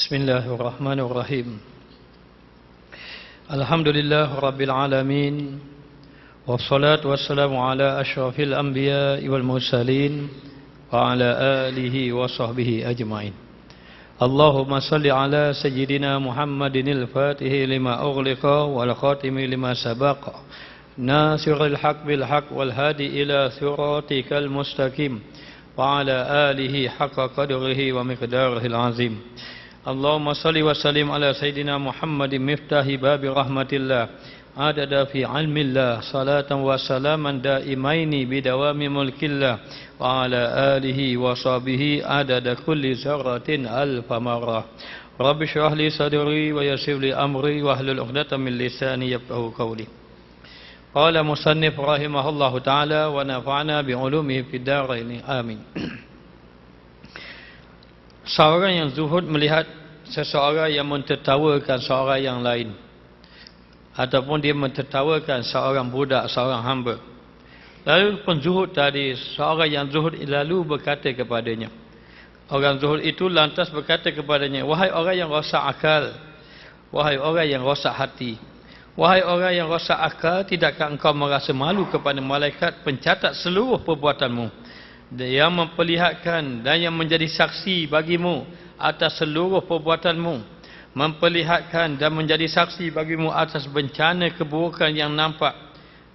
Bismillahirrahmanirrahim. Alhamdulillah Rabbil Alamin. Wassalatu wassalamu ala ashrafil anbiya wal mursalin wa ala alihi wa sahbihi ajma'in. Allahumma salli ala sayyidina Muhammadinil fatihi lima ughliqa wal khatimi lima sabaqa nasiril haq bil haq wal hadi ila siratikal mustaqim wa ala alihi haqqa qadrihi wa miqdarihil azim. Allahumma salli wa sallim ala sayyidina Muhammadin miftahi babi rahmatillah adada fi ilmillah salatan wa salaman daimaini bidawami mulkillah wa ala alihi wa sahbihi adada kulli zarratin alfa marrah. Rabbi shrah li sadri wa yassir li amri wa hlul 'uqdatam min lisani yafqahu qawli. Qala musannif rahimahullahu ta'ala wa nafa'na bi 'ulumihi fid dharain amin. Seorang yang zuhud melihat seseorang yang mentertawakan seorang yang lain, ataupun dia mentertawakan seorang budak, seorang hamba. Lalu penzuhud tadi, seorang yang zuhud lalu berkata kepadanya, orang zuhud itu lantas berkata kepadanya, wahai orang yang rosak akal, wahai orang yang rosak hati, wahai orang yang rosak akal, tidakkah engkau merasa malu kepada malaikat pencatat seluruh perbuatanmu, yang memperlihatkan dan yang menjadi saksi bagimu atas seluruh perbuatanmu, memperlihatkan dan menjadi saksi bagimu atas bencana keburukan yang nampak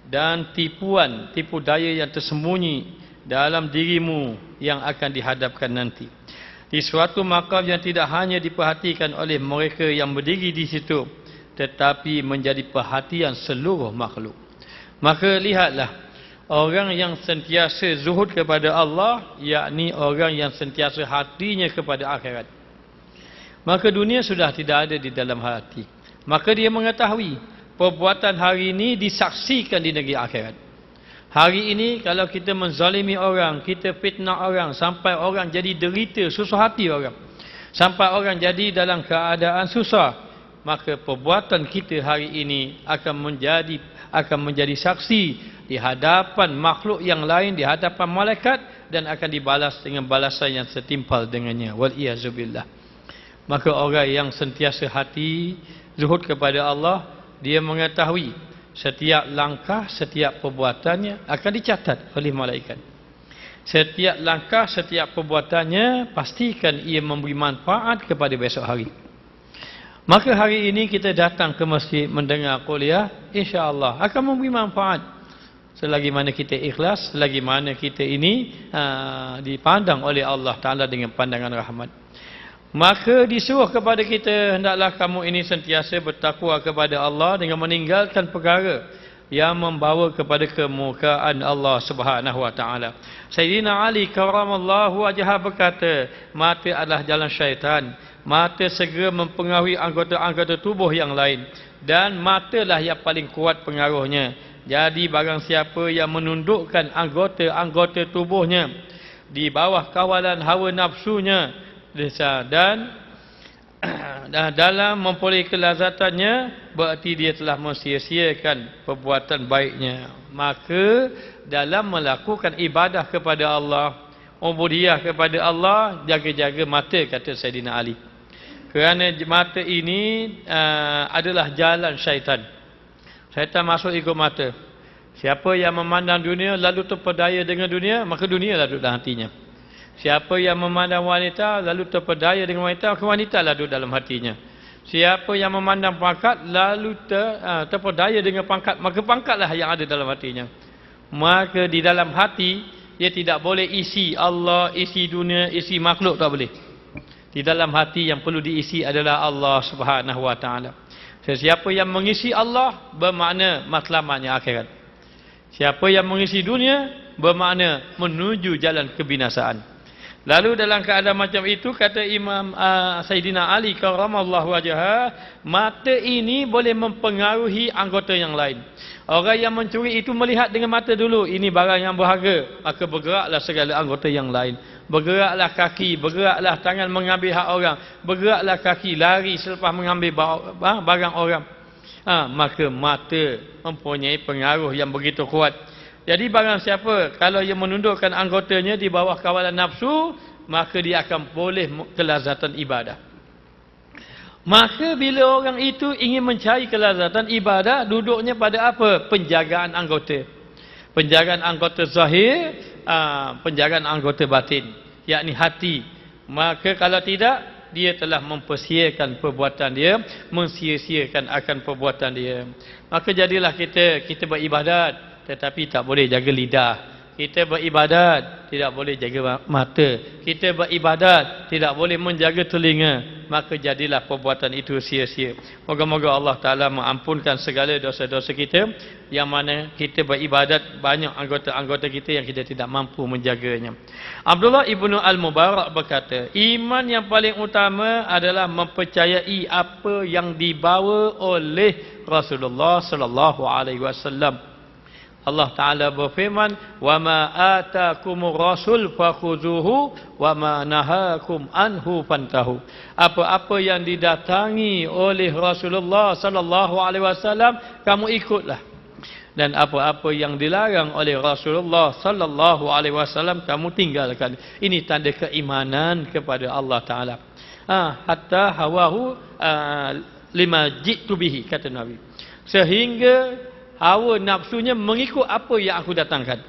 dan tipu daya yang tersembunyi dalam dirimu yang akan dihadapkan nanti di suatu makam yang tidak hanya diperhatikan oleh mereka yang berdiri di situ, tetapi menjadi perhatian seluruh makhluk. Maka lihatlah, orang yang sentiasa zuhud kepada Allah, yakni orang yang sentiasa hatinya kepada akhirat. Maka dunia sudah tidak ada di dalam hati. Maka dia mengetahui perbuatan hari ini disaksikan di negeri akhirat. Hari ini kalau kita menzalimi orang, kita fitnah orang sampai orang jadi derita, susah hati orang, sampai orang jadi dalam keadaan susah, maka perbuatan kita hari ini akan menjadi saksi di hadapan makhluk yang lain, di hadapan malaikat, dan akan dibalas dengan balasan yang setimpal dengannya. Wal-iyazubillah. Maka orang yang sentiasa hati zuhud kepada Allah, dia mengetahui setiap langkah, setiap perbuatannya akan dicatat oleh malaikat. Setiap langkah, setiap perbuatannya pastikan ia memberi manfaat kepada besok hari. Maka hari ini kita datang ke masjid mendengar kuliah, insya-Allah akan memberi manfaat. Selagi mana kita ikhlas, selagi mana kita ini dipandang oleh Allah Ta'ala dengan pandangan rahmat. Maka disuruh kepada kita, hendaklah kamu ini sentiasa bertakwa kepada Allah dengan meninggalkan perkara yang membawa kepada kemurkaan Allah Subhanahu wa Ta'ala. Sayyidina Ali karamallahu wajhah berkata, mata adalah jalan syaitan. Mata segera mempengaruhi anggota-anggota tubuh yang lain, dan matalah yang paling kuat pengaruhnya. Jadi barang siapa yang menundukkan anggota-anggota tubuhnya di bawah kawalan hawa nafsunya dan dalam memperoleh kelazatannya, berarti dia telah mensia-siakan perbuatan baiknya. Maka dalam melakukan ibadah kepada Allah, ubudiyah kepada Allah, jaga-jaga mata, kata Sayyidina Ali. Kerana mata ini adalah jalan syaitan. Syaitan masuk ikut mata. Siapa yang memandang dunia lalu terpedaya dengan dunia, maka dunia lah duduk dalam hatinya. Siapa yang memandang wanita lalu terpedaya dengan wanita, maka wanita lah duduk dalam hatinya. Siapa yang memandang pangkat lalu terpedaya dengan pangkat, maka pangkatlah yang ada dalam hatinya. Maka di dalam hati dia tidak boleh isi Allah, isi dunia, isi makhluk, tak boleh. Di dalam hati yang perlu diisi adalah Allah Subhanahu wa Ta'ala. Sesiapa yang mengisi Allah bermakna matlamatnya akhirat. Siapa yang mengisi dunia bermakna menuju jalan kebinasaan. Lalu dalam keadaan macam itu, kata Imam Sayyidina Ali karamallahu wajhah, mata ini boleh mempengaruhi anggota yang lain. Orang yang mencuri itu melihat dengan mata dulu, ini barang yang berharga, maka bergeraklah segala anggota yang lain. Bergeraklah kaki, bergeraklah tangan mengambil hak orang, bergeraklah kaki lari selepas mengambil barang orang. Maka mata mempunyai pengaruh yang begitu kuat. Jadi barang siapa kalau ia menundukkan anggotanya di bawah kawalan nafsu, maka dia akan boleh kelazatan ibadah. Maka bila orang itu ingin mencari kelazatan ibadah, duduknya pada apa? Penjagaan anggota. Penjagaan anggota zahir, penjagaan anggota batin, yakni hati. Maka kalau tidak, dia telah mempersiakan perbuatan dia, mensia-siakan akan perbuatan dia. Maka jadilah kita beribadat, tetapi tak boleh jaga lidah. Kita beribadat, tidak boleh jaga mata. Kita beribadat, tidak boleh menjaga telinga. Maka jadilah perbuatan itu sia-sia. Moga-moga Allah Ta'ala mengampunkan segala dosa-dosa kita, yang mana kita beribadat, banyak anggota-anggota kita yang kita tidak mampu menjaganya. Abdullah ibnu Al-Mubarak berkata, iman yang paling utama adalah mempercayai apa yang dibawa oleh Rasulullah sallallahu alaihi wasallam. Allah Ta'ala berfirman, وَمَا آتَاكُمُ الرَّسُولُ فَخُذُوهُ وَمَا نَهَاكُمْ عَنْهُ فَانْتَهُوا. Apa-apa yang didatangi oleh Rasulullah sallallahu alaihi wasallam, kamu ikutlah. Dan apa-apa yang dilarang oleh Rasulullah sallallahu alaihi wasallam, kamu tinggalkan. Ini tanda keimanan kepada Allah Ta'ala. Hatta hawahu lima jitu bihi, kata Nabi. Sehingga hawa nafsunya mengikut apa yang aku datangkan.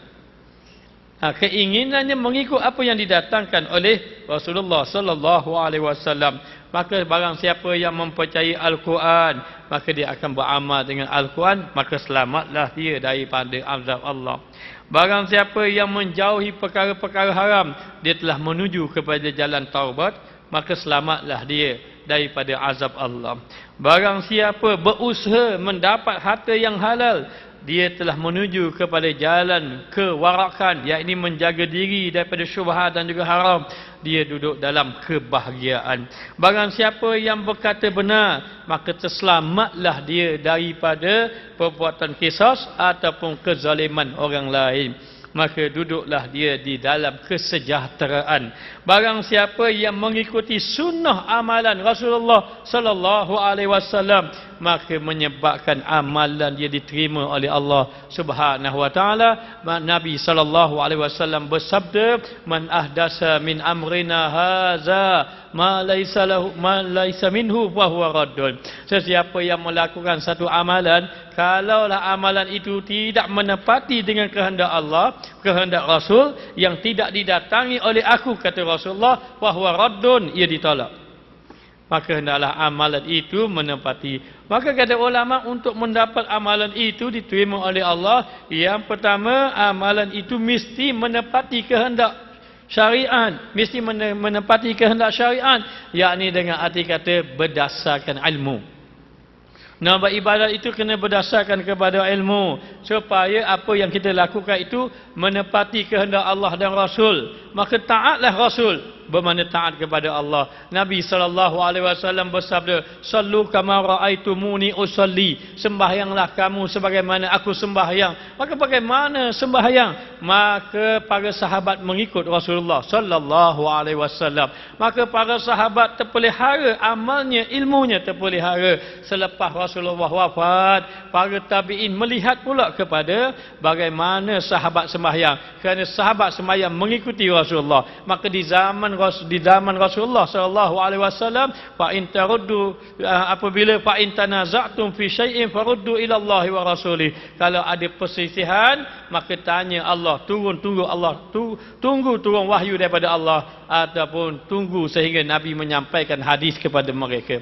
Keinginannya mengikut apa yang didatangkan oleh Rasulullah sallallahu alaihi wasallam. Maka barang siapa yang mempercayai Al-Quran, maka dia akan beramal dengan Al-Quran, maka selamatlah dia daripada azab Allah. Barang siapa yang menjauhi perkara-perkara haram, dia telah menuju kepada jalan taubat, maka selamatlah dia daripada azab Allah. Barang siapa berusaha mendapat harta yang halal, dia telah menuju kepada jalan kewarakan, yakni menjaga diri daripada syubhat dan juga haram. Dia duduk dalam kebahagiaan. Barang siapa yang berkata benar, maka terselamatlah dia daripada perbuatan qisas ataupun kezaliman orang lain. Maka duduklah dia di dalam kesejahteraan. Barang siapa yang mengikuti sunnah amalan Rasulullah sallallahu alaihi wasallam, maka menyebabkan amalan dia diterima oleh Allah Subhanahu wa taala. Nabi sallallahu alaihi wasallam bersabda, "Man ahdasa min amrina haza ma laisa minhu fa huwa raddun." Sesiapa yang melakukan satu amalan, kalaulah amalan itu tidak menepati dengan kehendak Allah, kehendak Rasul, yang tidak didatangi oleh aku, kata Rasulullah, fa huwa raddun, ia ditolak. Maka hendaklah amalan itu menepati. Maka kata ulama, untuk mendapat amalan itu diterima oleh Allah, yang pertama, amalan itu mesti menepati kehendak syariat, mesti menepati kehendak syariat, yakni dengan arti kata berdasarkan ilmu. Nak beribadat itu kena berdasarkan kepada ilmu, supaya apa yang kita lakukan itu menepati kehendak Allah dan Rasul. Maka taatlah Rasul, bermakna taat kepada Allah. Nabi SAW bersabda, "Sallu kama ra'aitumuni usalli." Sembahyanglah kamu sebagaimana aku sembahyang. Maka bagaimana sembahyang? Maka para sahabat mengikut Rasulullah SAW. Maka para sahabat terpelihara amalnya, ilmunya terpelihara. Selepas Rasulullah wafat, para tabi'in melihat pula kepada bagaimana sahabat sembahyang. Kerana sahabat sembahyang mengikuti Rasulullah, maka di zaman Rasulullah sallallahu alaihi wasallam, fa in taruddu, apabila fa in tanaza'tum fi syai'in faruddu ila Allah wa rasulih. Kalau ada perselisihan, maka tanya Allah, tunggu turun wahyu daripada Allah, ataupun tunggu sehingga Nabi menyampaikan hadis kepada mereka.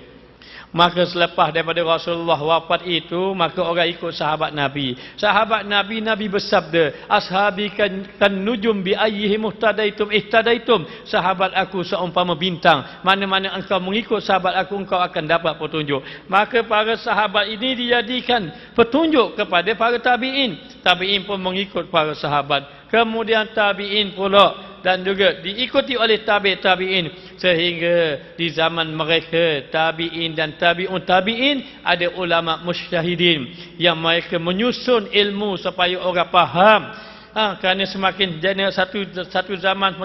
Maka selepas daripada Rasulullah wafat itu, maka orang ikut sahabat Nabi. Sahabat Nabi, Nabi bersabda, "Ashabi kan nujum bi ayyihi muhtadaitum ihtadaitum." Sahabat aku seumpama bintang. Mana-mana engkau mengikut sahabat aku, engkau akan dapat petunjuk. Maka para sahabat ini dijadikan petunjuk kepada para tabi'in. Tabi'in pun mengikut para sahabat. Kemudian tabi'in pula, dan juga diikuti oleh tabi'in, sehingga di zaman mereka tabi'in dan tabi'in ada ulama mujtahidin yang mereka menyusun ilmu supaya orang faham. Kerana semakin satu zaman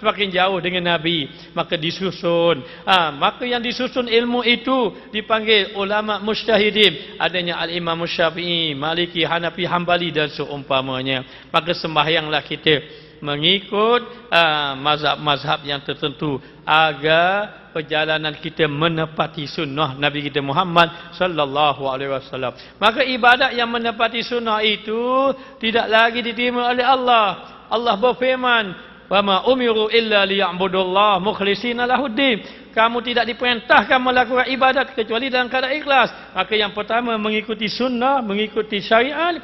semakin jauh dengan Nabi, maka disusun. Maka yang disusun ilmu itu dipanggil ulama mujtahidin. Adanya al-Imam Syafi'i, Maliki, Hanafi, Hambali dan seumpamanya. Maka sembahyanglah kita mengikut mazhab-mazhab yang tertentu agar perjalanan kita menepati sunnah Nabi kita Muhammad sallallahu alaihi wasallam. Maka ibadat yang menepati sunnah itu tidak lagi diterima oleh Allah. Allah berfirman, "Wa ma umiru illa liya'budullah mukhlishina lahuddin." Kamu tidak diperintahkan melakukan ibadat kecuali dalam keadaan ikhlas. Maka yang pertama mengikuti sunnah, mengikuti syariat,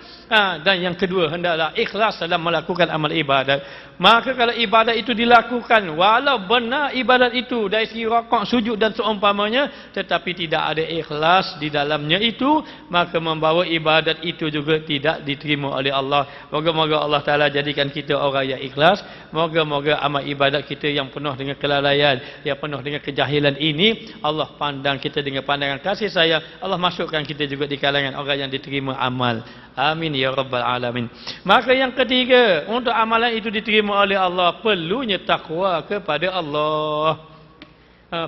dan yang kedua hendaklah ikhlas dalam melakukan amal ibadat. Maka kalau ibadat itu dilakukan, walau benar ibadat itu dari segi rakaat, sujud dan seumpamanya, tetapi tidak ada ikhlas di dalamnya itu, maka membawa ibadat itu juga tidak diterima oleh Allah. Moga-moga Allah Ta'ala jadikan kita orang yang ikhlas. Moga-moga amal ibadat kita yang penuh dengan kelalaian, yang penuh dengan kejahilan ini, Allah pandang kita dengan pandangan kasih sayang. Allah masukkan kita juga di kalangan orang yang diterima amal. Amin ya rabbal alamin. Maka yang ketiga, untuk amalan itu diterima oleh Allah, perlunya takwa kepada Allah.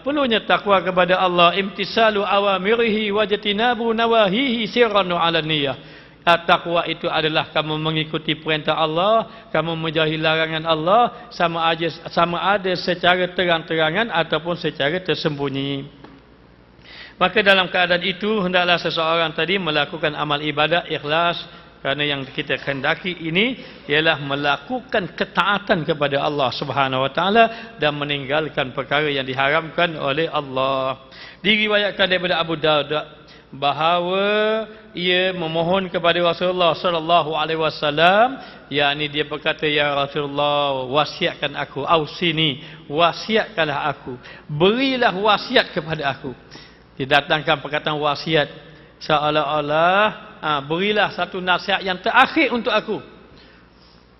Perlunya takwa kepada Allah, imtisalu awamirihi wajtinabu nawahihi sirran wa alaniyah. Takwa itu adalah kamu mengikuti perintah Allah, kamu menjauhi larangan Allah, sama ada secara terang-terangan ataupun secara tersembunyi. Maka dalam keadaan itu hendaklah seseorang tadi melakukan amal ibadat ikhlas, kerana yang kita kehendaki ini ialah melakukan ketaatan kepada Allah Subhanahu wa taala dan meninggalkan perkara yang diharamkan oleh Allah. Diriwayatkan daripada Abu Darda bahawa ia memohon kepada Rasulullah sallallahu alaihi wasallam, yakni dia berkata, ya Rasulullah, wasiatkan aku, ausini, wasiatkanlah aku, berilah wasiat kepada aku. Didatangkan perkataan wasiat seolah-olah berilah satu nasihat yang terakhir untuk aku,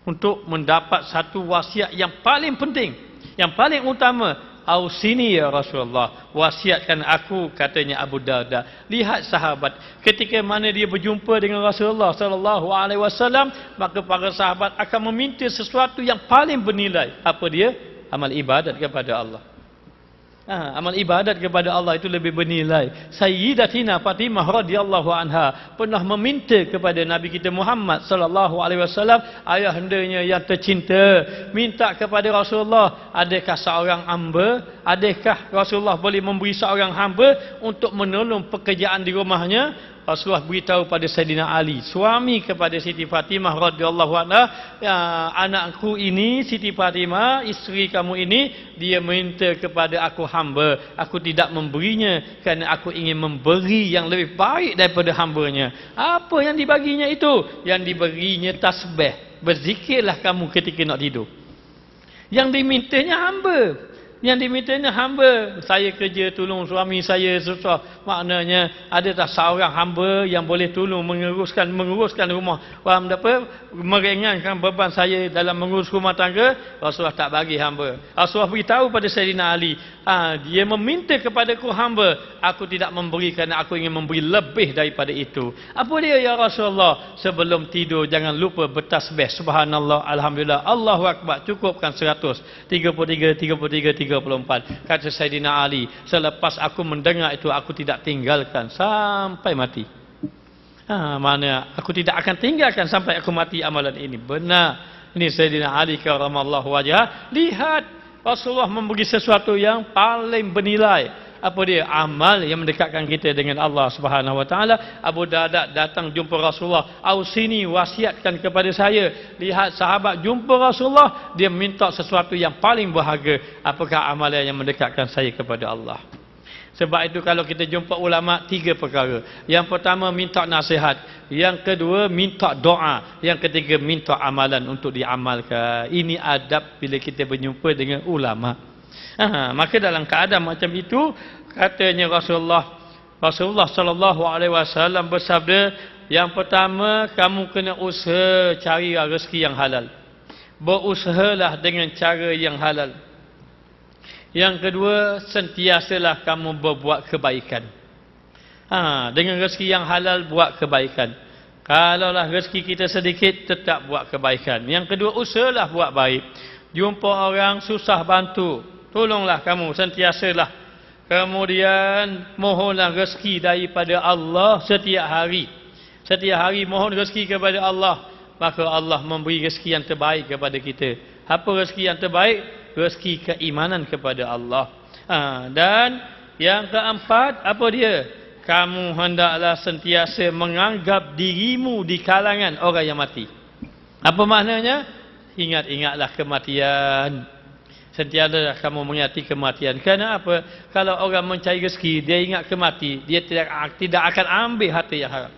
untuk mendapat satu wasiat yang paling penting, yang paling utama. Ausini ya Rasulullah, wasiatkan aku, katanya Abu Darda. Lihat sahabat, ketika mana dia berjumpa dengan Rasulullah sallallahu alaihi wasallam, maka para sahabat akan meminta sesuatu yang paling bernilai. Apa dia? Amal ibadat kepada Allah. Amal ibadat kepada Allah itu lebih bernilai. Sayyidatina Fatimah radhiyallahu anha pernah meminta kepada Nabi kita Muhammad sallallahu alaihi wasallam, ayahandanya yang tercinta, minta kepada Rasulullah, adakah seorang hamba, adakah Rasulullah boleh memberi seorang hamba untuk menolong pekerjaan di rumahnya? Rasulullah beritahu pada Sayyidina Ali, suami kepada Siti Fatimah radhiyallahu anha, anakku ini, Siti Fatimah, isteri kamu ini, dia minta kepada aku hamba, aku tidak memberinya kerana aku ingin memberi yang lebih baik daripada hambanya. Apa yang dibaginya itu? Yang diberinya tasbih. Berzikirlah kamu ketika nak tidur. Yang dimintanya hamba. Yang dimintanya hamba. Saya kerja tolong suami saya susah. Maknanya ada tak seorang hamba yang boleh tolong menguruskan rumah. Faham tak apa? Meringankan beban saya dalam mengurus rumah tangga. Rasulullah tak bagi hamba. Rasulullah beritahu pada Sayyidina Ali, dia meminta kepadaku hamba, aku tidak memberi kerana aku ingin memberi lebih daripada itu. Apa dia ya Rasulullah? Sebelum tidur jangan lupa bertasbih subhanallah, alhamdulillah, Allahu akbar, cukupkan 100, 33, 34. Kata Sayyidina Ali, selepas aku mendengar itu aku tidak tinggalkan sampai mati. Mana aku tidak akan tinggalkan sampai aku mati amalan ini. Benar. Ini Sayyidina Ali karamallahu wajhah. Lihat, Rasulullah memberi sesuatu yang paling bernilai. Apa dia? Amal yang mendekatkan kita dengan Allah Subhanahu wa taala. Abu Darda datang jumpa Rasulullah, ausini, wasiatkan kepada saya. Lihat sahabat jumpa Rasulullah, dia minta sesuatu yang paling berharga. Apakah amalan yang mendekatkan saya kepada Allah? Sebab itu kalau kita jumpa ulama, 3 perkara. Yang pertama minta nasihat, yang kedua minta doa, yang ketiga minta amalan untuk diamalkan. Ini adab bila kita berjumpa dengan ulama. Maka dalam keadaan macam itu, katanya Rasulullah sallallahu alaihi wasallam bersabda, yang pertama kamu kena usaha cari rezeki yang halal. Berusahalah dengan cara yang halal. Yang kedua, sentiasalah kamu berbuat kebaikan. Dengan rezeki yang halal buat kebaikan. Kalaulah rezeki kita sedikit, tetap buat kebaikan. Yang kedua, usahalah buat baik. Jumpa orang susah, bantu, tolonglah kamu, sentiasalah. Kemudian mohonlah rezeki daripada Allah setiap hari. Setiap hari mohon rezeki kepada Allah, maka Allah memberi rezeki yang terbaik kepada kita. Apa rezeki yang terbaik? Rezeki keimanan kepada Allah. Dan yang keempat, apa dia? Kamu hendaklah sentiasa menganggap dirimu di kalangan orang yang mati. Apa maknanya? Ingat-ingatlah kematian. Sentiasa kamu mengingati kematian. Kerana apa? Kalau orang mencari rezeki, dia ingat kemati, dia tidak akan ambil harta yang haram.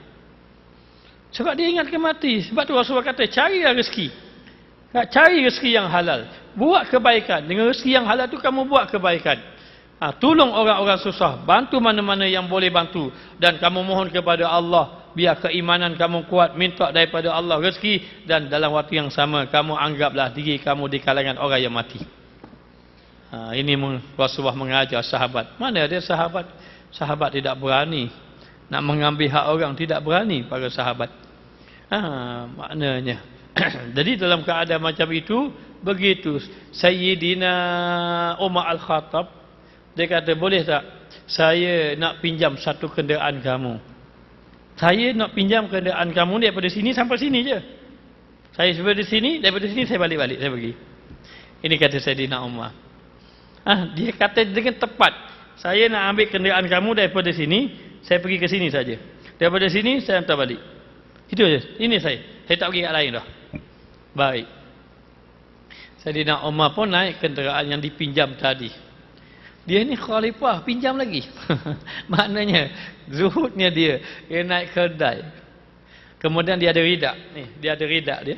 Sebab dia ingat kemati. Sebab tu Rasulullah kata, carilah rezeki. Cari rezeki yang halal. Buat kebaikan. Dengan rezeki yang halal tu kamu buat kebaikan. Tolong orang-orang susah. Bantu mana-mana yang boleh bantu. Dan kamu mohon kepada Allah. Biar keimanan kamu kuat. Minta daripada Allah rezeki. Dan dalam waktu yang sama, kamu anggaplah diri kamu di kalangan orang yang mati. Ini Rasulullah mengajar sahabat. Mana ada sahabat? Sahabat tidak berani. Nak mengambil hak orang, tidak berani para sahabat. Maknanya. Jadi dalam keadaan macam itu, begitu Sayyidina Umar Al-Khattab, dia kata, boleh tak saya nak pinjam satu kenderaan kamu? Saya nak pinjam kenderaan kamu daripada sini sampai sini je. Saya daripada sini, saya balik-balik, saya pergi. Ini kata Sayyidina Umar. Dia kata dengan tepat, saya nak ambil kenderaan kamu daripada sini, saya pergi ke sini saja. Daripada sini saya hantar balik. Itu saja. Ini saya tak pergi kat lain dah. Baik. Sayyidina Umar pun naik kenderaan yang dipinjam tadi. Dia ni khalifah, pinjam lagi. Maknanya zuhudnya dia naik kedai. Kemudian dia ada ridak. Dia ada ridak dia.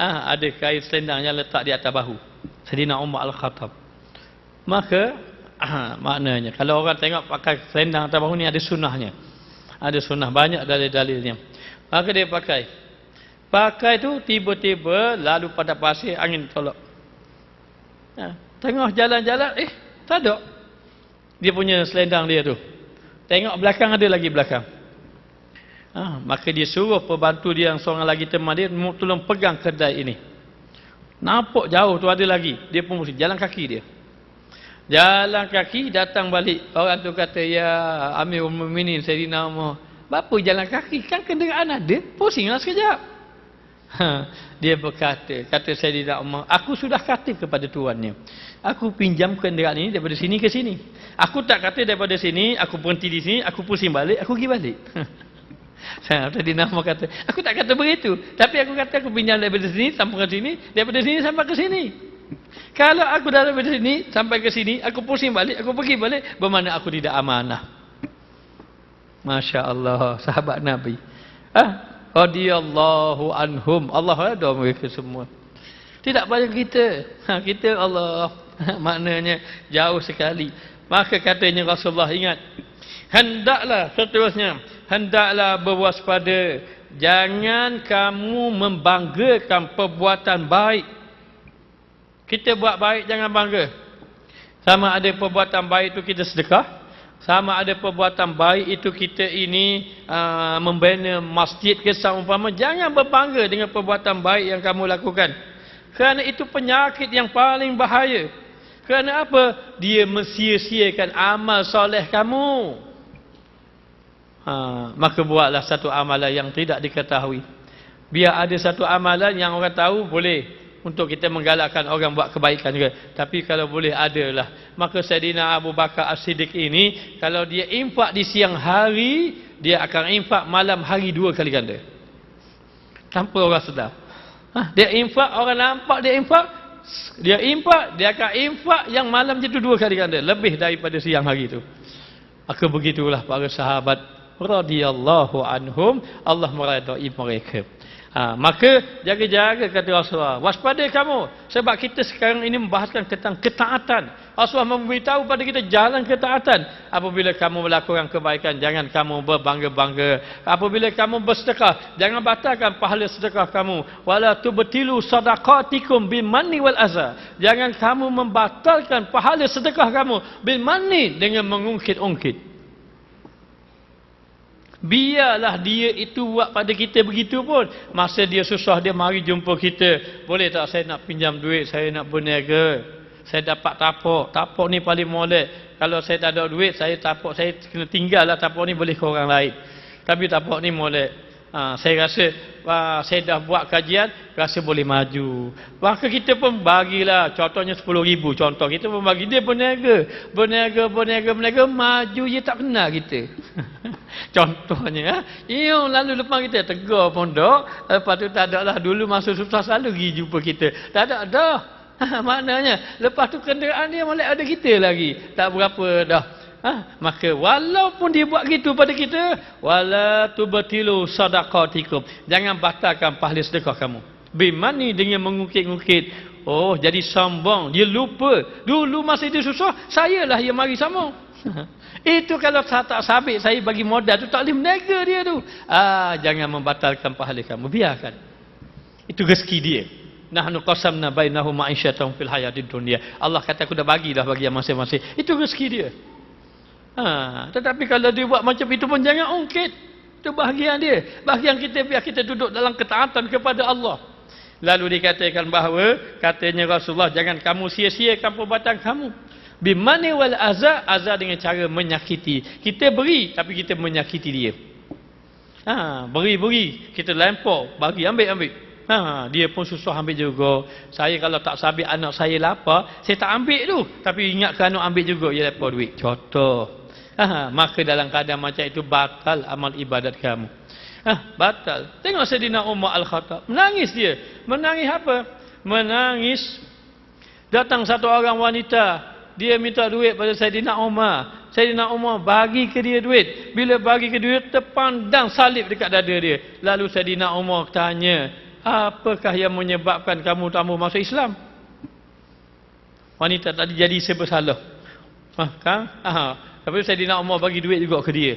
Ada kain selendang yang letak di atas bahu. Sayyidina Umar Al-Khattab. Maka maknanya kalau orang tengok pakai selendang atas bahu ni, ada sunnahnya. Ada sunnah, banyak dalil-dalilnya. Maka dia pakai tu, tiba-tiba lalu pada pasir, angin tolak. Tengah jalan-jalan, tak ada dia punya selendang dia tu. Tengok belakang, ada lagi belakang. Maka dia suruh pembantu dia yang seorang lagi teman dia, tolong pegang kedai ini. Nampak jauh tu ada lagi. Dia pun mesti jalan kaki dia. Jalan kaki datang balik. Orang tu kata, ya Amirul Mukminin Sayyidina Umar, bapa jalan kaki? Kan kenderaan ada. Pusinglah sekejap. Dia berkata, kata Sayyidina Umar, aku sudah kata kepada tuannya, aku pinjam kenderaan ini daripada sini ke sini. Aku tak kata daripada sini, aku berhenti di sini, aku pusing balik, aku pergi balik. Sayyidina Umar kata, aku tak kata begitu. Tapi aku kata aku pinjam daripada sini sampai ke sini, daripada sini sampai ke sini. Kalau aku daripada sini sampai ke sini, aku pusing balik, aku pergi balik, bermakna aku tidak amanah. Masya Allah, sahabat Nabi. Radiyallahu anhum. Allah ada mereka semua. Tidak pada kita. Kita Allah. Maknanya jauh sekali. Maka katanya Rasulullah, ingat. Hendaklah, seterusnya, hendaklah berwaspada. Jangan kamu membanggakan perbuatan baik. Kita buat baik, jangan bangga. Sama ada perbuatan baik itu kita sedekah. Sama ada perbuatan baik itu kita ini membina masjid ke seumpama. Jangan berbangga dengan perbuatan baik yang kamu lakukan. Kerana itu penyakit yang paling bahaya. Kerana apa? Dia mensia-siakan amal soleh kamu. Maka buatlah satu amalan yang tidak diketahui. Biar ada satu amalan yang orang tahu, boleh untuk kita menggalakkan orang buat kebaikan juga. Tapi kalau boleh adalah. Maka Sayyidina Abu Bakar As-Siddiq ini, kalau dia infak di siang hari, dia akan infak malam hari 2 kali ganda. Tanpa orang sedar. Dia infak, orang nampak dia infak. Dia akan infak yang malam itu 2 kali ganda. Lebih daripada siang hari itu. Maka begitulah para sahabat radhiyallahu anhum. Allah meridai mereka. Maka jaga-jaga, kata Rasulullah, waspada kamu. Sebab kita sekarang ini membahaskan tentang ketaatan. Rasulullah memberitahu pada kita jalan ketaatan. Apabila kamu melakukan kebaikan, jangan kamu berbangga-bangga. Apabila kamu bersedekah, jangan batalkan pahala sedekah kamu. Wala tubtilu sadaqatikum bil manni wal adza. Jangan kamu membatalkan pahala sedekah kamu bil manni, dengan mengungkit-ungkit. Biarlah dia itu buat pada kita begitu pun. Masa dia susah, dia mari jumpa kita. Boleh tak saya nak pinjam duit, saya nak berniaga. Saya dapat tapak. Tapak ni paling molek. Kalau saya tak ada duit, saya kena tinggal lah tapak ni, boleh ke orang lain. Tapi tapak ni molek. Saya rasa saya dah buat kajian, rasa boleh maju. Maka kita pun bagilah, contohnya 10,000 contoh. Kita pun bagi dia berniaga, maju je tak kenal kita. Contohnya, lalu lepas kita tegur pondok, lepas tu tak ada lah. Dulu masa susah selalu pergi jumpa kita. Tak ada dah. Maknanya, lepas tu kenderaan dia malah ada kita lagi. Tak berapa dah. Maka walaupun dia buat gitu pada kita, wala tubtilu sadaqatikum, jangan batalkan pahala sedekah kamu. Bimani dengan mengukit-ngukit. Oh, jadi sombong, dia lupa dulu masa dia susah, sayalah yang mari sama. Itu kalau saya tak sabit, saya bagi modal tu tak boleh berniaga dia tu. Jangan membatalkan pahala kamu, biarkan. Itu rezeki dia. Nahnu qasamna bainahum ma'isyatahum fil hayatid dunya. Allah kata aku dah bagilah bagi yang masing-masing. Itu rezeki dia. Tetapi kalau dia buat macam itu pun jangan ungkit. Itu bahagian dia. Bahagian kita biar kita duduk dalam ketaatan kepada Allah. Lalu dikatakan bahawa katanya Rasulullah, jangan kamu sia-siakan perbuatan kamu. Bimani wal azza dengan cara menyakiti. Kita beri tapi kita menyakiti dia. Beri kita lempar, bagi ambil. Dia pun susah ambil juga. Saya kalau tak sabit anak saya lapar, saya tak ambil tu. Tapi ingatkan anak ambil juga, dia lapar duit. Contoh. Maka dalam keadaan macam itu batal amal ibadat kamu. Batal. Tengok Sayyidina Umar Al-Khattab. Menangis dia. Menangis apa? Menangis. Datang satu orang wanita. Dia minta duit pada Sayyidina Umar. Sayyidina Umar bagi ke dia duit. Bila bagi ke dia, terpandang salib dekat dada dia. Lalu Sayyidina Umar tanya, apakah yang menyebabkan kamu tak mau masuk Islam? Wanita tadi jadi bersalah. Tapi Sayyidina Umar bagi duit juga ke dia.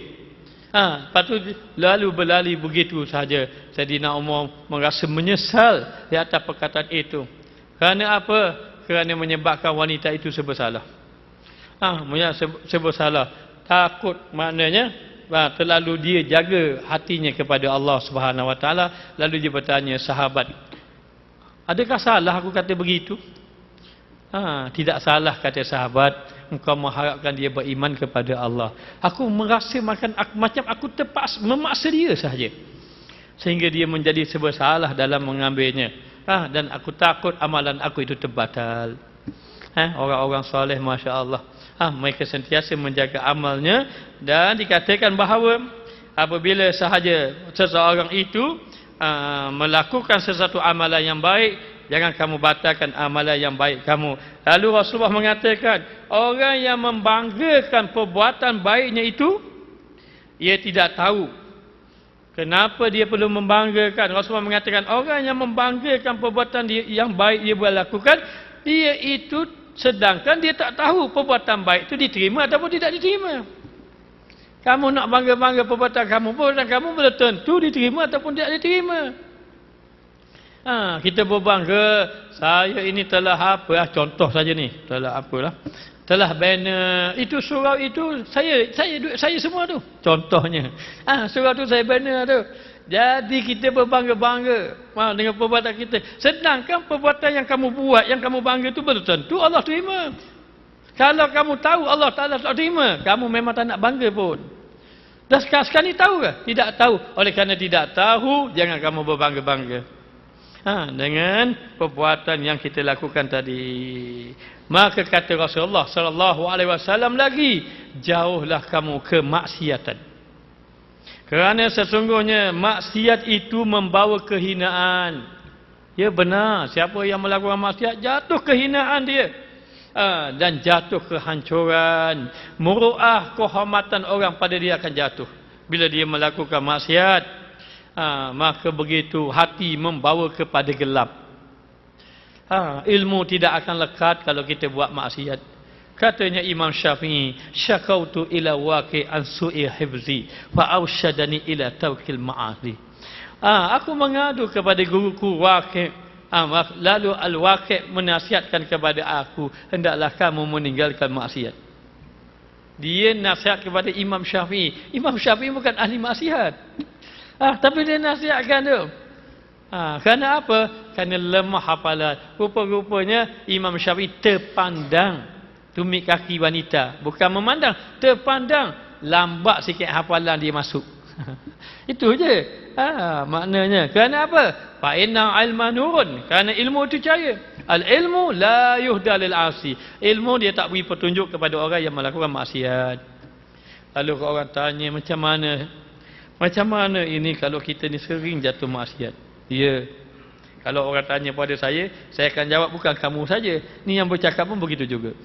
Lepas tu lalu berlari begitu saja. Sayyidina Umar merasa menyesal di atas perkataan itu. Kerana apa? Kerana menyebabkan wanita itu bersalah. Bersalah. Takut maknanya terlalu dia jaga hatinya kepada Allah Subhanahu Wa Taala. Lalu dia bertanya sahabat, adakah salah aku kata begitu? Tidak salah kata sahabat. Engkau mengharapkan dia beriman kepada Allah. Aku merasa macam aku memaksa dia sahaja, sehingga dia menjadi bersalah dalam mengambilnya. Dan aku takut amalan aku itu terbatal. Orang-orang soleh, Masya Allah, mereka sentiasa menjaga amalnya. Dan dikatakan bahawa apabila sahaja seseorang itu melakukan sesuatu amalan yang baik, jangan kamu batalkan amalan yang baik kamu. Lalu Rasulullah mengatakan, orang yang membanggakan perbuatan baiknya itu, ia tidak tahu kenapa dia perlu membanggakan. Rasulullah mengatakan, orang yang membanggakan perbuatan yang baik dia boleh lakukan, dia itu sedangkan dia tak tahu perbuatan baik itu diterima ataupun tidak diterima. Kamu nak bangga-bangga perbuatan kamu belum tentu diterima ataupun tidak diterima. Kita berbangga, saya ini telah apa, contoh saja ni, telah apalah, telah banner itu, surau itu duit saya semua tu, contohnya. Surau tu saya banner tu. Jadi kita berbangga-bangga dengan perbuatan kita, sedangkan perbuatan yang kamu buat, yang kamu bangga tu belum tentu Allah terima. Kalau kamu tahu Allah Ta'ala tak terima, kamu memang tak nak bangga pun. Dan sekarang ni tahu ke? Tidak tahu. Oleh kerana tidak tahu, jangan kamu berbangga-bangga dengan perbuatan yang kita lakukan tadi. Maka kata Rasulullah sallallahu alaihi wasallam lagi, jauhlah kamu kemaksiatan. Kerana sesungguhnya maksiat itu membawa kehinaan. Ya benar, siapa yang melakukan maksiat jatuh kehinaan dia. Dan jatuh kehancuran. Muru'ah, kehormatan orang pada dia akan jatuh bila dia melakukan maksiat. Maka begitu hati membawa kepada gelap. Ilmu tidak akan lekat kalau kita buat maksiat. Katanya Imam Syafi'i, syakautu ila waqi an su'i hifzi fa awshadani ila tawkil ma'asi. Aku mengadu kepada guruku Waqi', lalu al-Waqi' menasihatkan kepada aku, hendaklah kamu meninggalkan maksiat. Dia nasihat kepada Imam Syafi'i. Imam Syafi'i bukan ahli maksiat. Tapi dia nasihatkan tu. Kerana apa? Kerana lemah hafalan. Rupa-rupanya Imam Syafi'i terpandang tumit kaki wanita. Bukan memandang, terpandang lambat sikit hafalan dia masuk. Itu je. Maknanya. Kerana apa? Fa inna ilma nurun. Kerana ilmu itu cahaya. Al-ilmu la yuhda lil asi. Ilmu dia tak beri petunjuk kepada orang yang melakukan maksiat. Lalu orang tanya macam mana ini kalau kita ni sering jatuh maksiat? Ya. Kalau orang tanya pada saya akan jawab bukan kamu saja. Ni yang bercakap pun begitu juga.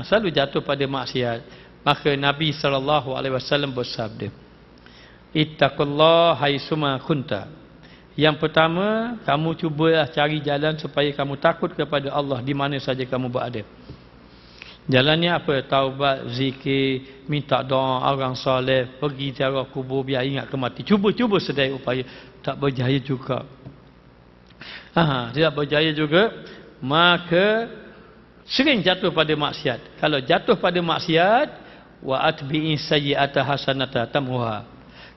Selalu jatuh pada maksiat. Maka Nabi SAW bersabda, Ittaqullah haitsuma kunta. Yang pertama, kamu cubalah cari jalan supaya kamu takut kepada Allah di mana saja kamu berada. Jalannya apa? Taubat, zikir, minta doa orang soleh, pergi ziarah kubur biar ingat kematian. Cuba sedaya upaya, tak berjaya juga. Tidak berjaya juga, maka sering jatuh pada maksiat. Kalau jatuh pada maksiat, wa atbi'i sayyi'ata hasanata tamhuha.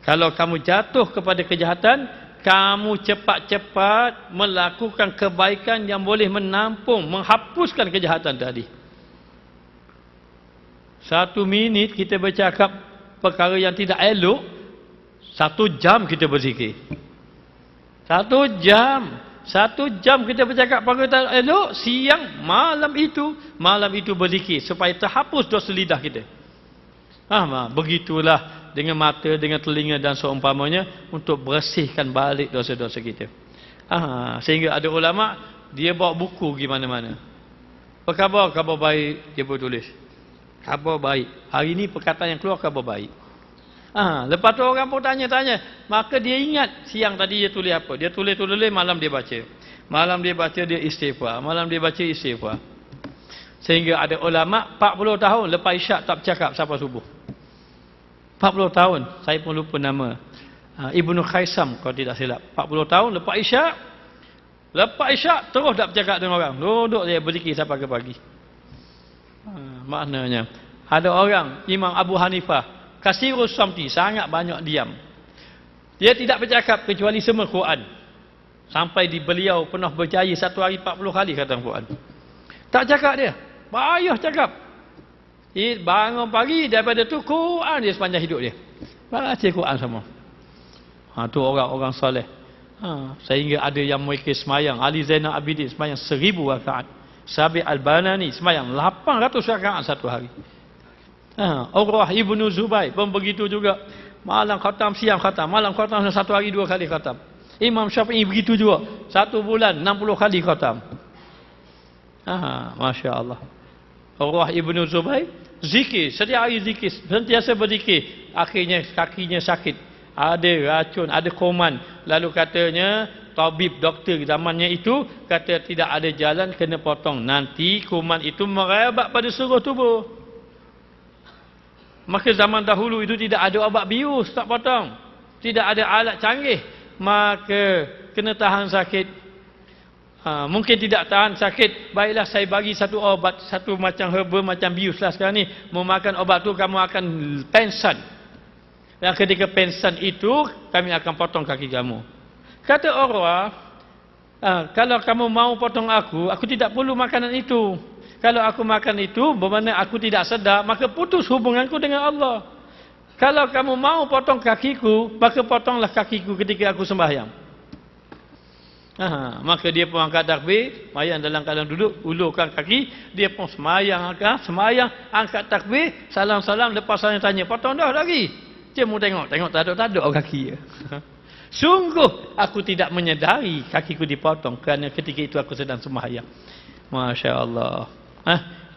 Kalau kamu jatuh kepada kejahatan, kamu cepat-cepat melakukan kebaikan yang boleh menampung, menghapuskan kejahatan tadi. 1 minit kita bercakap perkara yang tidak elok, 1 jam kita berzikir. 1 jam kita bercakap perkara tak elok, siang, malam itu berzikir supaya terhapus dosa lidah kita. Begitulah dengan mata, dengan telinga dan seumpamanya untuk bersihkan balik dosa-dosa kita. Sehingga ada ulama dia bawa buku pergi mana-mana. Apa khabar? Khabar baik, dia bertulis. Khabar baik. Hari ini perkataan yang keluar khabar baik. Lepas tu orang pun tanya-tanya, maka dia ingat siang tadi dia tulis apa. Dia tulis malam dia baca. Malam dia baca dia istighfar. Malam dia baca istighfar. Sehingga ada ulama 40 tahun lepas isyak tak bercakap sampai subuh. 40 tahun, saya pun lupa nama. Ibnu Khaisam kalau tidak silap. 40 tahun lepas isyak terus tak bercakap dengan orang. Duduk dia berzikir sampai ke pagi. Maknanya ada orang Imam Abu Hanifah kasirus samti, sangat banyak diam. Dia tidak bercakap kecuali semua Quran. Sampai di beliau pernah berjaya 1 hari 40 kali khatam Quran. Tak cakap dia. Payah cakap. Bangun pagi daripada tu Quran dia sepanjang hidup dia. Baca Quran semua. Tu orang-orang soleh. Sehingga ada yang mereka semayang. Ali Zainal Abidin semayang 1000 rakaat. Sabi Al-Banani semayang 800 rakaat satu hari. Urwah Ibnu Zubair pun begitu juga. Malam khatam, siang khatam. Malam khatam 1 hari 2 kali khatam. Imam Syafi'i begitu juga. 1 bulan 60 kali khatam. Masya Allah. Urwah Ibnu Zubair zikir, setiap hari zikir, sentiasa berzikir. Akhirnya kakinya sakit, ada racun, ada kuman. Lalu katanya tabib, doktor zamannya itu kata tidak ada jalan, kena potong. Nanti kuman itu merebak pada seluruh tubuh. Maka zaman dahulu itu tidak ada obat bius, tak potong. Tidak ada alat canggih, maka kena tahan sakit. Mungkin tidak tahan sakit, baiklah saya bagi satu obat, satu macam herba, macam bius lah sekarang ni. Memakan obat tu kamu akan pensan. Dan ketika pensan itu, kami akan potong kaki kamu. Kata Urwah, kalau kamu mau potong aku tidak perlu makanan itu. Kalau aku makan itu, bermakna aku tidak sedar, maka putus hubunganku dengan Allah. Kalau kamu mau potong kakiku, maka potonglah kakiku ketika aku sembahyang. Maka dia pun angkat takbir, semayang dalam keadaan duduk, ulurkan kaki, dia pun semayang, angkat takbir, salam-salam, lepas saya tanya, potong dah lagi? Dia mau tengok tak ada kaki. Sungguh aku tidak menyedari kakiku dipotong kerana ketika itu aku sedang sembahyang. Masya Allah.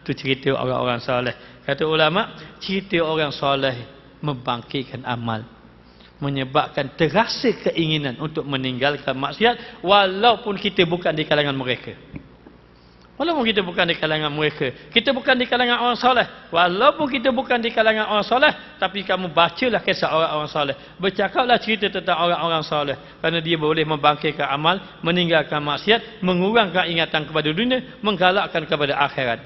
Itu cerita orang-orang soleh. Kata ulama, cerita orang soleh membangkitkan amal, menyebabkan terasa keinginan untuk meninggalkan maksiat walaupun kita bukan di kalangan mereka. Walaupun kita bukan di kalangan mereka, kita bukan di kalangan orang soleh. Walaupun kita bukan di kalangan orang soleh, tapi kamu bacalah kisah orang-orang soleh. Bercakaplah cerita tentang orang-orang soleh. Kerana dia boleh membangkitkan amal, meninggalkan maksiat, mengurangkan ingatan kepada dunia, menggalakkan kepada akhirat.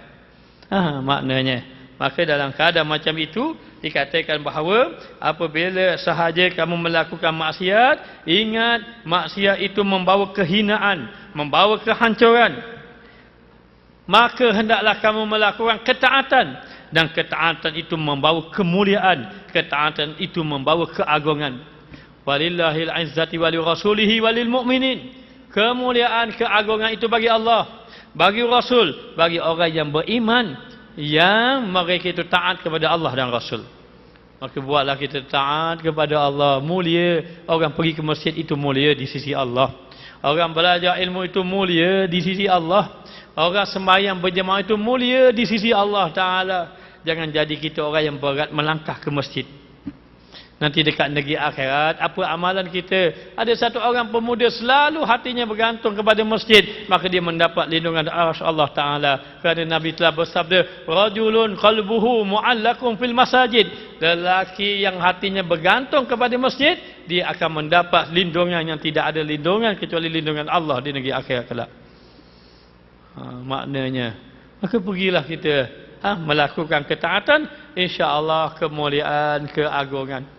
Maknanya. Maka dalam keadaan macam itu, dikatakan bahawa apabila sahaja kamu melakukan maksiat, ingat maksiat itu membawa kehinaan, membawa kehancuran. Maka hendaklah kamu melakukan ketaatan, dan ketaatan itu membawa kemuliaan, ketaatan itu membawa keagungan. Walillahil izzati wali rasulihi walil mu'minin. Kemuliaan, keagungan itu bagi Allah, bagi Rasul, bagi orang yang beriman, yang mereka itu taat kepada Allah dan Rasul. Maka buatlah kita taat kepada Allah. Mulia. Orang pergi ke masjid itu mulia di sisi Allah. Orang belajar ilmu itu mulia di sisi Allah. Orang sembahyang berjemaah itu mulia di sisi Allah Ta'ala. Jangan jadi kita orang yang berat melangkah ke masjid. Nanti dekat negeri akhirat, apa amalan kita? Ada satu orang pemuda selalu hatinya bergantung kepada masjid, maka dia mendapat lindungan arsy Allah Ta'ala. Kerana Nabi telah bersabda, rajulun qalbuhu mu'allaqun fil masajid. Lelaki yang hatinya bergantung kepada masjid, dia akan mendapat lindungan yang tidak ada lindungan kecuali lindungan Allah di negeri akhirat kelak. Maknanya, maka pergilah kita melakukan ketaatan, insya-Allah kemuliaan, keagungan.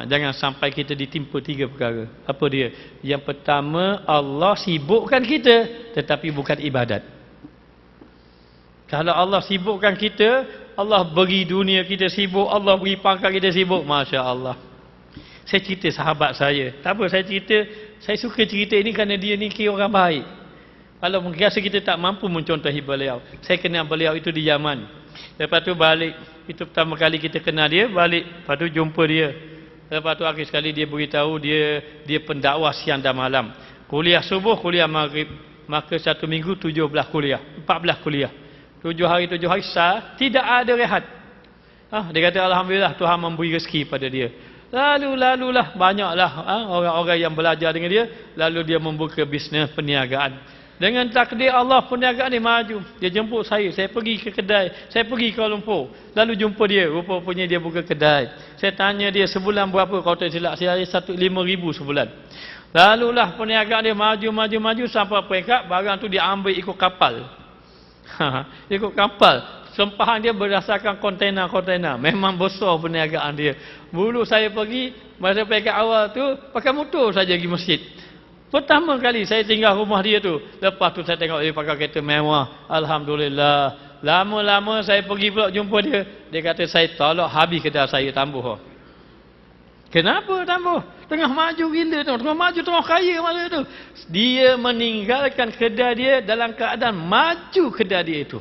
Jangan sampai kita ditimpa 3 perkara. Apa dia? Yang pertama, Allah sibukkan kita tetapi bukan ibadat. Kalau Allah sibukkan kita, Allah beri dunia kita sibuk, Allah beri pangkat kita sibuk, Masya Allah. Saya cerita sahabat saya. Tak apa saya cerita, saya suka cerita ini kerana dia ni kira orang baik. Kalau mungkin kita tak mampu mencontohi beliau. Saya kenal beliau itu di Yaman. Lepas tu balik, itu pertama kali kita kenal dia, balik, lepas tu jumpa dia. Lepas tu akhir sekali dia beritahu dia pendakwah siang dan malam. Kuliah subuh, kuliah maghrib. Maka 1 minggu 17 kuliah, 14 kuliah. 7 hari sah, tidak ada rehat. Dia kata alhamdulillah Tuhan memberi rezeki pada dia. Lalulah banyaklah orang-orang yang belajar dengan dia, lalu dia membuka bisnes perniagaan. Dengan takdir Allah, perniagaan dia maju. Dia jemput saya pergi ke kedai, saya pergi ke Kuala Lumpur. Lalu jumpa dia, rupanya dia buka kedai. Saya tanya dia sebulan berapa, kau tak silap saya 5,000 sebulan. Lalulah perniagaan dia maju sampai peringkat barang tu dia ambil ikut kapal. Ikut kapal. Sempahan dia berdasarkan kontainer. Memang besar perniagaan dia. Dulu saya pergi, masa peringkat awal tu pakai motor saja pergi masjid. Pertama kali saya tinggal rumah dia tu. Lepas tu saya tengok dia pakai kereta mewah. Alhamdulillah. Lama-lama saya pergi pula jumpa dia. Dia kata saya tolak habis kedai saya tambah. Kenapa tambah? Tengah maju gila tu. Tengah maju, tengah kaya masa tu. Dia meninggalkan kedai dia dalam keadaan maju kedai dia itu.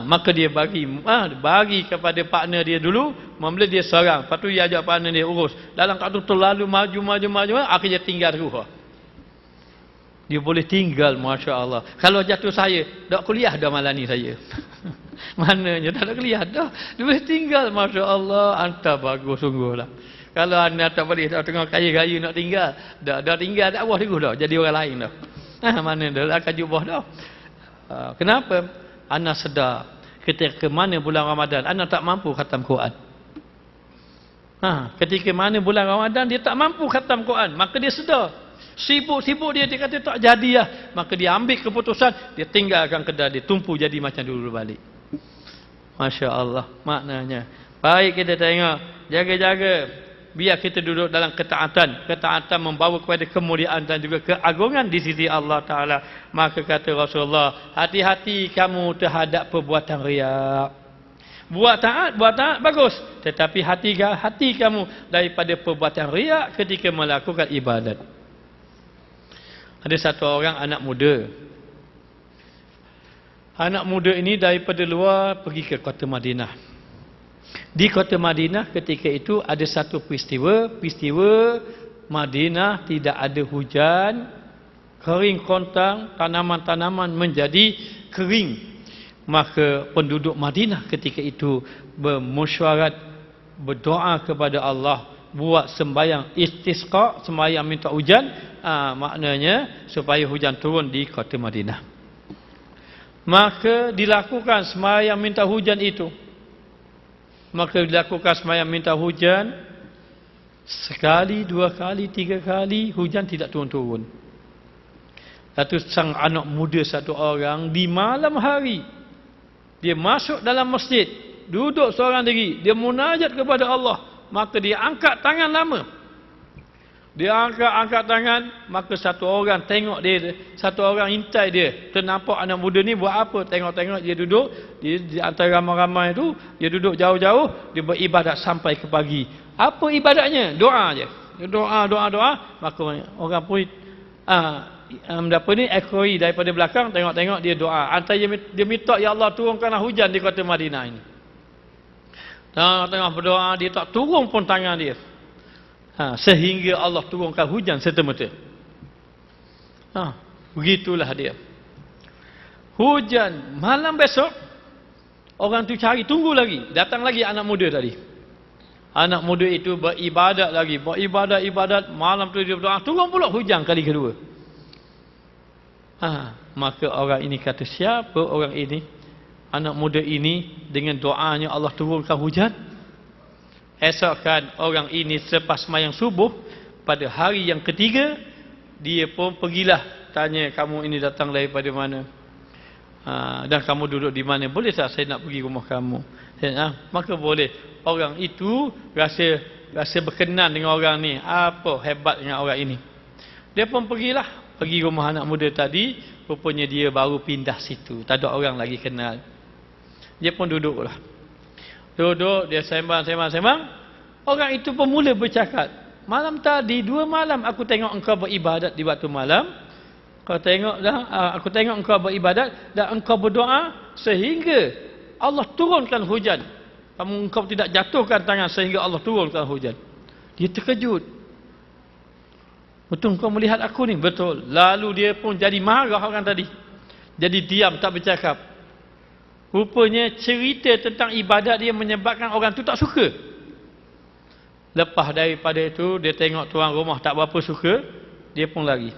Maka dia bagi kepada partner dia dulu, mula dia seorang, lepas tu dia ajak partner dia urus. Dalam keadaan terlalu maju, akhirnya tinggal terus. Dia boleh tinggal, Masya Allah. Kalau jatuh saya, dak kuliah dah malam ni saya. Mananya tak ada kuliah dah. Dia boleh tinggal, Masya Allah. Anta bagus sungguh lah. Kalau anda tak boleh, tak tengah kaya-kaya nak tinggal, dah tinggal tak buah terus dah, jadi orang lain dah. Mana dah akan jubah dah. Kenapa? Ana sedar ketika mana bulan Ramadan ana tak mampu khatam Quran. Ketika mana bulan Ramadan dia tak mampu khatam Quran, maka dia sedar. Sibuk dia kata tak jadi lah. Maka dia ambil keputusan, dia tinggalkan kedai dia, tumpu jadi macam dulu balik. Masya Allah. Maknanya baik kita tengok, jaga-jaga biar kita duduk dalam ketaatan. Ketaatan membawa kepada kemuliaan dan juga keagungan di sisi Allah Ta'ala. Maka kata Rasulullah, hati-hati kamu terhadap perbuatan riak. Buat taat bagus. Tetapi hati kamu daripada perbuatan riak ketika melakukan ibadat. Ada satu orang anak muda. Anak muda ini daripada luar pergi ke kota Madinah. Di kota Madinah ketika itu ada satu peristiwa Madinah tidak ada hujan, kering kontang, tanaman-tanaman menjadi kering. Maka penduduk Madinah ketika itu bermesyuarat, berdoa kepada Allah, buat sembahyang istisqa, sembahyang minta hujan, maknanya supaya hujan turun di kota Madinah. Maka dilakukan sembahyang minta hujan itu. Maka dilakukan sembahyang minta hujan sekali, 2 kali, 3 kali, hujan tidak turun-turun. Lalu sang anak muda satu orang di malam hari dia masuk dalam masjid, duduk seorang diri, dia munajat kepada Allah, maka dia angkat tangan lama. Dia angkat tangan, maka satu orang tengok dia, satu orang intai dia. Ternampak anak muda ni buat apa? Tengok-tengok dia duduk di antara ramai-ramai tu, dia duduk jauh-jauh, dia beribadat sampai ke pagi. Apa ibadatnya? Doa je. Dia doa, maka orang pun apa ni ekoi daripada belakang tengok-tengok dia doa. Antara dia minta ya Allah turunkanlah hujan di kota Madinah ini. Tengah berdoa, dia tak turun pun tangan dia. Sehingga Allah turunkan hujan serta-merta. Begitulah dia. Hujan malam besok, orang tu cari, tunggu lagi, datang lagi anak muda tadi. Anak muda itu beribadat lagi, beribadat, malam tu dia berdoa, turun pula hujan kali kedua. Maka orang ini kata, siapa orang ini? Anak muda ini dengan doanya Allah turunkan hujan. Esokkan orang ini selepas sembahyang subuh pada hari yang ketiga, dia pun pergilah tanya, kamu ini datang daripada mana? Dan kamu duduk di mana? Boleh tak saya nak pergi rumah kamu? Maka boleh. Orang itu rasa berkenan dengan orang ni. Apa hebatnya orang ini? Dia pun pergi rumah anak muda tadi. Rupanya dia baru pindah situ, tak ada orang lagi kenal. Dia pun duduklah. Duduk, dia sembang. Orang itu pun mula bercakap. Malam tadi, 2 malam aku tengok engkau beribadat di waktu malam. Aku tengok engkau beribadat dan engkau berdoa sehingga Allah turunkan hujan. Engkau tidak jatuhkan tangan sehingga Allah turunkan hujan. Dia terkejut. Betul engkau melihat aku ni? Betul. Lalu dia pun jadi marah orang tadi. Jadi diam, tak bercakap. Rupanya cerita tentang ibadat dia menyebabkan orang tu tak suka. Lepas daripada itu, dia tengok tuan rumah tak berapa suka, dia pun lari.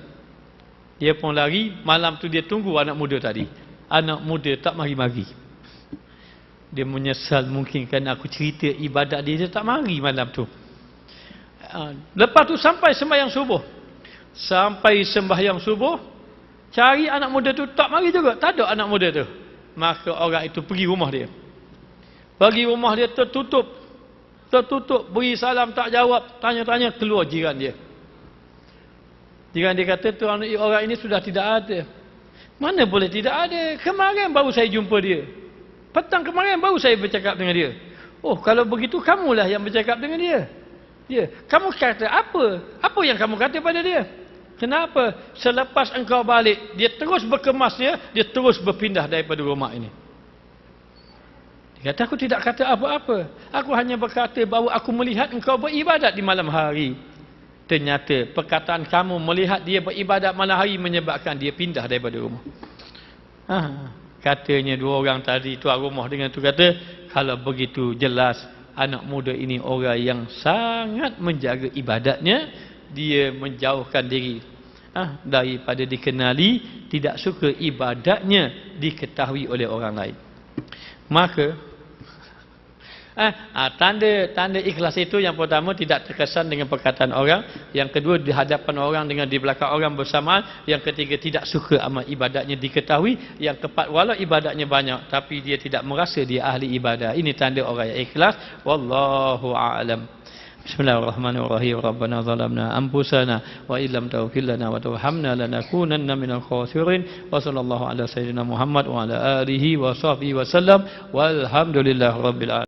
Malam tu dia tunggu anak muda tadi. Anak muda tak mari-mari. Dia menyesal mungkin kerana aku cerita ibadat dia tak mari malam tu. Lepas tu sampai sembahyang subuh. Cari anak muda tu tak mari juga. Tak ada anak muda tu. Maka orang itu pergi rumah dia. Tertutup, beri salam tak jawab, tanya-tanya, keluar jiran dia. Jiran dia kata, tuan orang ini sudah tidak ada. Mana boleh tidak ada? Kemarin baru saya jumpa dia. Petang kemarin baru saya bercakap dengan dia. Oh, kalau begitu kamulah yang bercakap dengan dia. Kamu kata apa? Apa yang kamu kata pada dia? Kenapa? Selepas engkau balik, dia terus berkemas dia terus berpindah daripada rumah ini. Dia kata, aku tidak kata apa-apa. Aku hanya berkata bahawa aku melihat engkau beribadat di malam hari. Ternyata perkataan kamu melihat dia beribadat malam hari menyebabkan dia pindah daripada rumah. Katanya 2 orang tadi, tuan rumah dengan tu kata, kalau begitu jelas anak muda ini orang yang sangat menjaga ibadatnya. Dia menjauhkan diri daripada dikenali, tidak suka ibadatnya diketahui oleh orang lain. Maka tanda ikhlas itu, yang pertama tidak terkesan dengan perkataan orang, yang kedua di hadapan orang dengan di belakang orang bersamaan, yang ketiga tidak suka amal ibadatnya diketahui, yang keempat walau ibadatnya banyak tapi dia tidak merasa dia ahli ibadah. Ini tanda orang yang ikhlas. Wallahu a'lam. Bismillahirrahmanirrahim. Rabbana zalamna anfusana wa illam taghfir lana wa tarhamna lanakunanna minal khasirin. Wa sallallahu ala sayyidina Muhammad wa ala alihi wa sahbihi wa sallam. Walhamdulillahirabbil alamin.